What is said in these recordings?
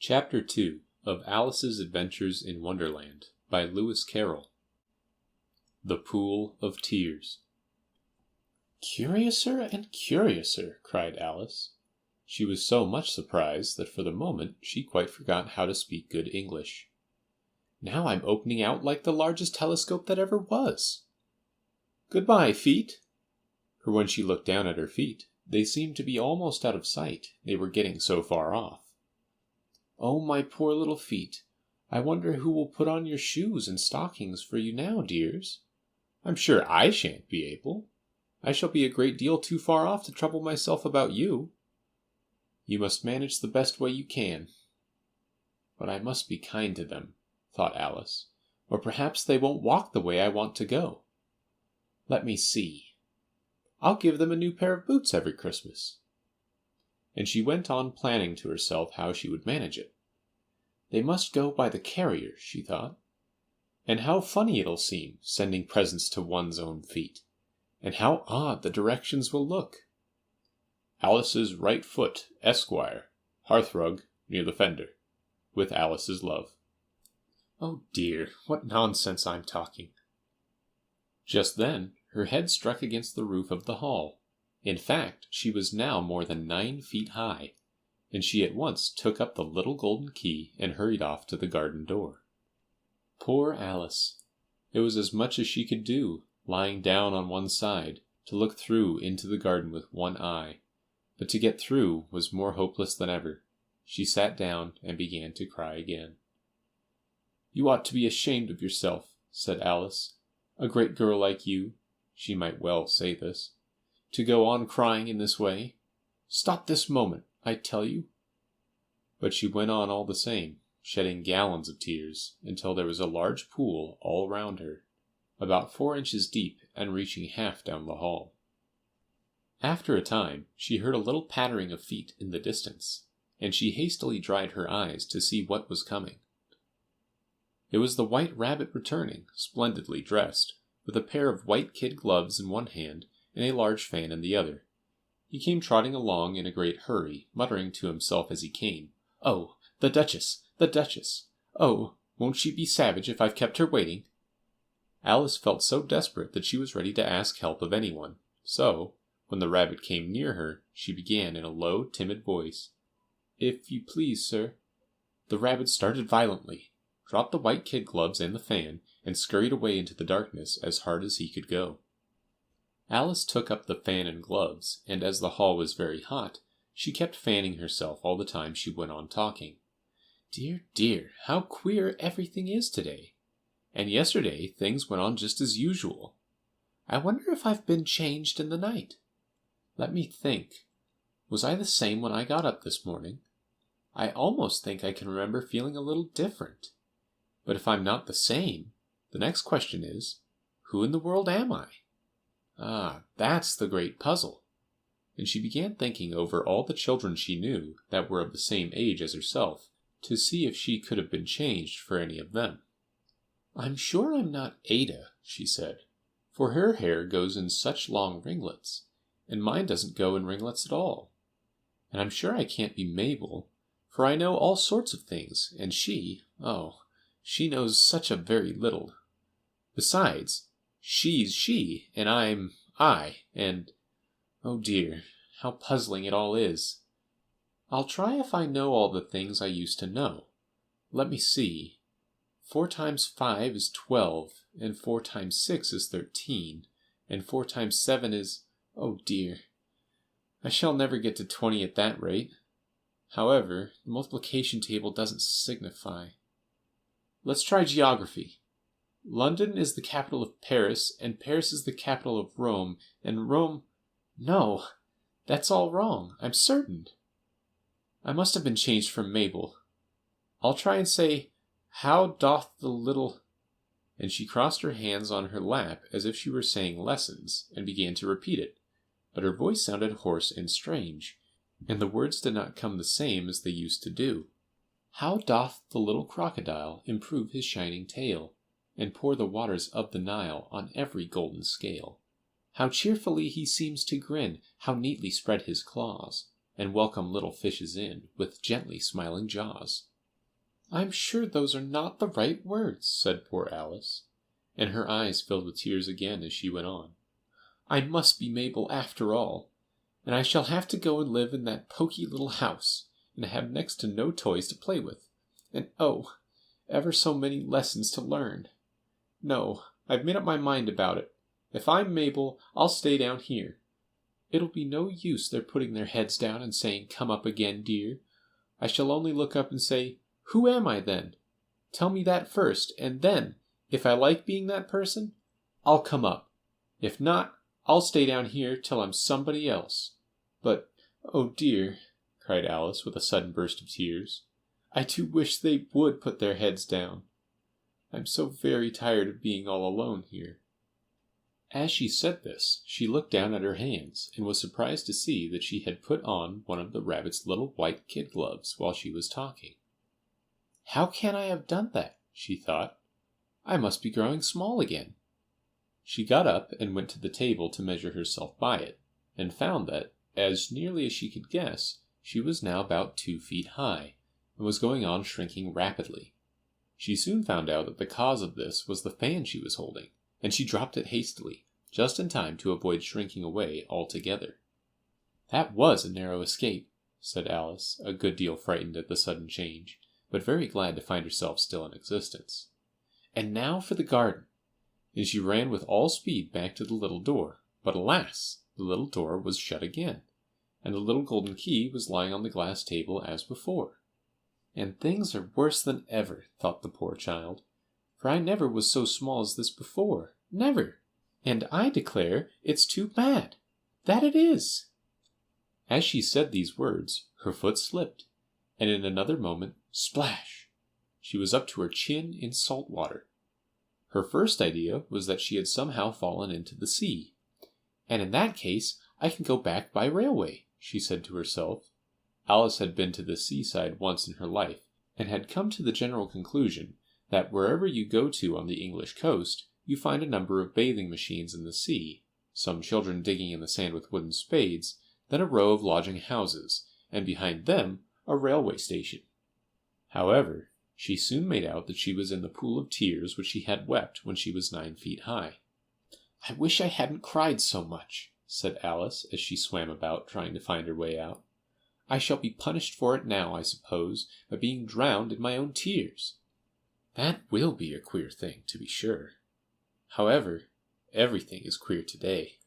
Chapter 2 of Alice's Adventures in Wonderland by Lewis Carroll. The Pool of Tears. "Curiouser and curiouser," cried Alice. She was so much surprised that for the moment she quite forgot how to speak good English. "Now I'm opening out like the largest telescope that ever was. Goodbye, feet!" For when she looked down at her feet, they seemed to be almost out of sight, they were getting so far off. "Oh, my poor little feet! I wonder who will put on your shoes and stockings for you now, dears? I'm sure I shan't be able. I shall be a great deal too far off to trouble myself about you. You must manage the best way you can." "But I must be kind to them," thought Alice, "or perhaps they won't walk the way I want to go. Let me see. I'll give them a new pair of boots every Christmas." And she went on planning to herself how she would manage it. "They must go by the carrier," she thought. "And how funny it'll seem, sending presents to one's own feet. And how odd the directions will look. Alice's right foot, Esquire, hearthrug near the fender. With Alice's love." Oh dear, what nonsense I'm talking. Just then, her head struck against the roof of the hall. In fact, she was now more than 9 feet high, and she at once took up the little golden key and hurried off to the garden door. Poor Alice! It was as much as she could do, lying down on one side, to look through into the garden with one eye, but to get through was more hopeless than ever. She sat down and began to cry again. "You ought to be ashamed of yourself," said Alice. "A great girl like you," she might well say this, "to go on crying in this way. Stop this moment, I tell you." But she went on all the same, shedding gallons of tears, until there was a large pool all round her, about 4 inches deep and reaching half down the hall. After a time, she heard a little pattering of feet in the distance, and she hastily dried her eyes to see what was coming. It was the White Rabbit returning, splendidly dressed, with a pair of white kid gloves in one hand and a large fan in the other. He came trotting along in a great hurry, muttering to himself as he came, "Oh, the Duchess! The Duchess! Oh, won't she be savage if I've kept her waiting?" Alice felt so desperate that she was ready to ask help of anyone, so, when the rabbit came near her, she began in a low, timid voice, "If you please, sir." The rabbit started violently, dropped the white kid gloves and the fan, and scurried away into the darkness as hard as he could go. Alice took up the fan and gloves, and as the hall was very hot, she kept fanning herself all the time she went on talking. "Dear, dear, how queer everything is today! And yesterday things went on just as usual. I wonder if I've been changed in the night? Let me think. Was I the same when I got up this morning? I almost think I can remember feeling a little different. But if I'm not the same, the next question is, who in the world am I? Ah, that's the great puzzle." And she began thinking over all the children she knew that were of the same age as herself, to see if she could have been changed for any of them. "I'm sure I'm not Ada," she said, "for her hair goes in such long ringlets, and mine doesn't go in ringlets at all. And I'm sure I can't be Mabel, for I know all sorts of things, and she knows such a very little. Besides, she's she, and I'm I, and, oh dear, how puzzling it all is. I'll try if I know all the things I used to know. Let me see. 4 times 5 is 12, and 4 times 6 is 13, and 4 times 7 is, oh dear, I shall never get to 20 at that rate. However, the multiplication table doesn't signify. Let's try geography. London is the capital of Paris, and Paris is the capital of Rome, and Rome... No, that's all wrong, I'm certain. I must have been changed from Mabel. I'll try and say, how doth the little... And she crossed her hands on her lap as if she were saying lessons, and began to repeat it, but her voice sounded hoarse and strange, and the words did not come the same as they used to do. How doth the little crocodile improve his shining tail, and pour the waters of the Nile on every golden scale? How cheerfully he seems to grin, how neatly spread his claws, and welcome little fishes in with gently smiling jaws. I'm sure those are not the right words, said poor Alice, and her eyes filled with tears again as she went on. I must be Mabel after all, and I shall have to go and live in that poky little house, and have next to no toys to play with, and oh, ever so many lessons to learn. No, I've made up my mind about it. If I'm Mabel, I'll stay down here. It'll be no use their putting their heads down and saying, "Come up again, dear." I shall only look up and say, "Who am I then? Tell me that first, and then, if I like being that person, I'll come up. If not, I'll stay down here till I'm somebody else." But, oh dear, cried Alice with a sudden burst of tears, I do wish they would put their heads down. I'm so very tired of being all alone here. As she said this, she looked down at her hands, and was surprised to see that she had put on one of the rabbit's little white kid gloves while she was talking. How can I have done that? She thought. I must be growing small again. She got up and went to the table to measure herself by it, and found that, as nearly as she could guess, she was now about 2 feet high, and was going on shrinking rapidly. She soon found out that the cause of this was the fan she was holding, and she dropped it hastily, just in time to avoid shrinking away altogether. That was a narrow escape, said Alice, a good deal frightened at the sudden change, but very glad to find herself still in existence. And now for the garden. And she ran with all speed back to the little door, but alas, the little door was shut again, and the little golden key was lying on the glass table as before. And things are worse than ever, thought the poor child, for I never was so small as this before, never, and I declare it's too bad, that it is. As she said these words, her foot slipped, and in another moment, splash! She was up to her chin in salt water. Her first idea was that she had somehow fallen into the sea. And in that case, I can go back by railway, she said to herself. Alice had been to the seaside once in her life, and had come to the general conclusion that wherever you go to on the English coast, you find a number of bathing machines in the sea, some children digging in the sand with wooden spades, then a row of lodging houses, and behind them a railway station. However, she soon made out that she was in the pool of tears which she had wept when she was 9 feet high. I wish I hadn't cried so much, said Alice as she swam about trying to find her way out. I shall be punished for it now, I suppose, by being drowned in my own tears. That will be a queer thing, to be sure. However, everything is queer today.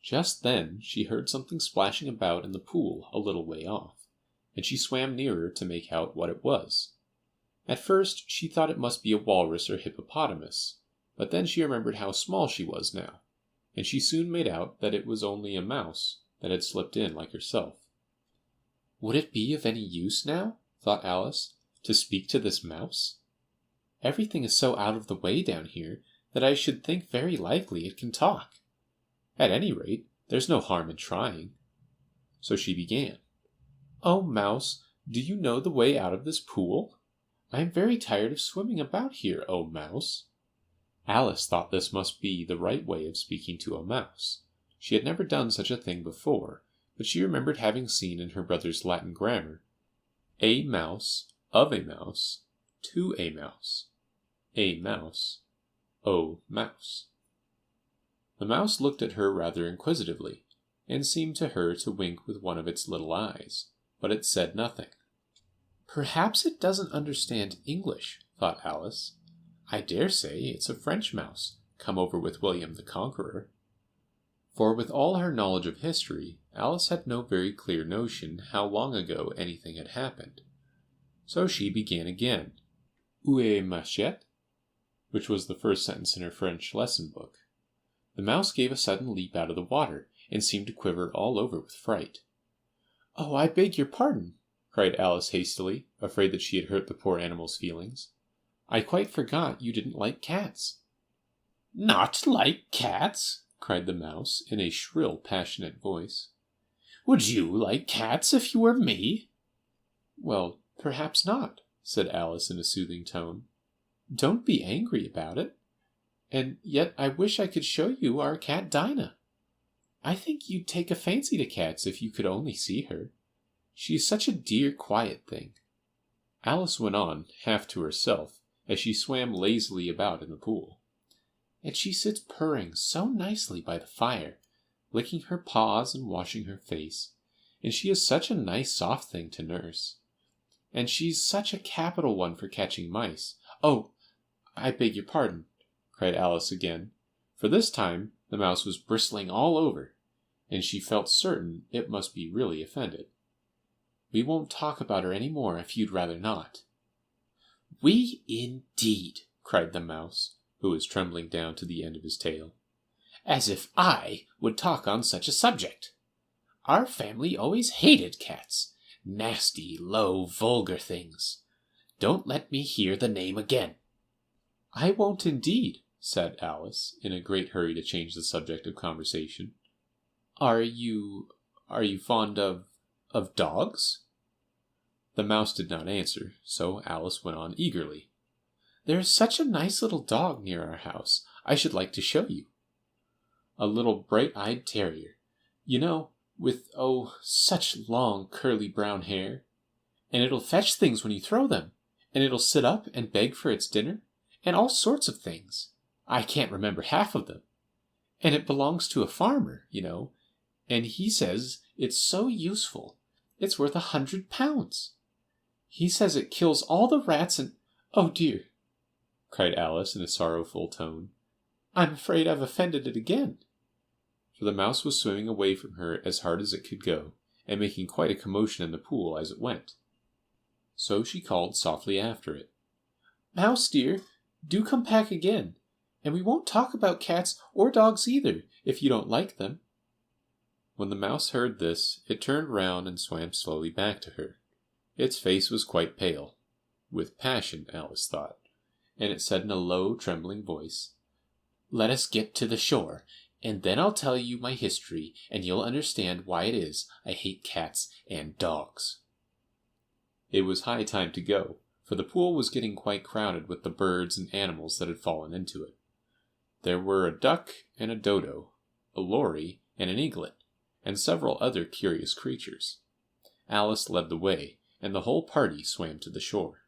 Just then she heard something splashing about in the pool a little way off, and she swam nearer to make out what it was. At first she thought it must be a walrus or hippopotamus, but then she remembered how small she was now, and she soon made out that it was only a mouse that had slipped in like herself. Would it be of any use now, thought Alice, to speak to this mouse? Everything is so out of the way down here that I should think very likely it can talk. At any rate, there's no harm in trying. So she began. Oh, Mouse, do you know the way out of this pool? I am very tired of swimming about here, oh, Mouse. Alice thought this must be the right way of speaking to a mouse. She had never done such a thing before, but she remembered having seen in her brother's Latin grammar, a mouse, of a mouse, to a mouse, o mouse. The mouse looked at her rather inquisitively, and seemed to her to wink with one of its little eyes, but it said nothing. Perhaps it doesn't understand English, thought Alice. I dare say it's a French mouse, come over with William the Conqueror. For with all her knowledge of history, Alice had no very clear notion how long ago anything had happened. So she began again, Où est Machette? Which was the first sentence in her French lesson book. The mouse gave a sudden leap out of the water, and seemed to quiver all over with fright. Oh, I beg your pardon, cried Alice hastily, afraid that she had hurt the poor animal's feelings. I quite forgot you didn't like cats. Not like cats? Cried the mouse, in a shrill, passionate voice. Would you like cats if you were me? Well, perhaps not, said Alice in a soothing tone. Don't be angry about it. And yet I wish I could show you our cat Dinah. I think you'd take a fancy to cats if you could only see her. She is such a dear, quiet thing. Alice went on, half to herself, as she swam lazily about in the pool. And she sits purring so nicely by the fire, licking her paws and washing her face, and she is such a nice soft thing to nurse. And she's such a capital one for catching mice. Oh, I beg your pardon, cried Alice again, for this time the mouse was bristling all over, and she felt certain it must be really offended. We won't talk about her any more if you'd rather not. We indeed, cried the mouse, who was trembling down to the end of his tail. As if I would talk on such a subject. Our family always hated cats. Nasty, low, vulgar things. Don't let me hear the name again. I won't indeed, said Alice, in a great hurry to change the subject of conversation. Are you fond of dogs? The mouse did not answer, so Alice went on eagerly. There is such a nice little dog near our house. I should like to show you. A little bright-eyed terrier, you know, with, such long curly brown hair. And it'll fetch things when you throw them, and it'll sit up and beg for its dinner, and all sorts of things. I can't remember half of them. And it belongs to a farmer, you know, and he says it's so useful. It's worth 100 pounds. He says it kills all the rats and... Oh, dear, cried Alice in a sorrowful tone. I'm afraid I've offended it again. For the mouse was swimming away from her as hard as it could go, and making quite a commotion in the pool as it went. So she called softly after it. Mouse, dear, do come back again, and we won't talk about cats or dogs either, if you don't like them. When the mouse heard this, it turned round and swam slowly back to her. Its face was quite pale, with passion, Alice thought, and it said in a low, trembling voice, Let us get to the shore, and then I'll tell you my history, and you'll understand why it is I hate cats and dogs. It was high time to go, for the pool was getting quite crowded with the birds and animals that had fallen into it. There were a duck and a dodo, a lory and an eaglet, and several other curious creatures. Alice led the way, and the whole party swam to the shore.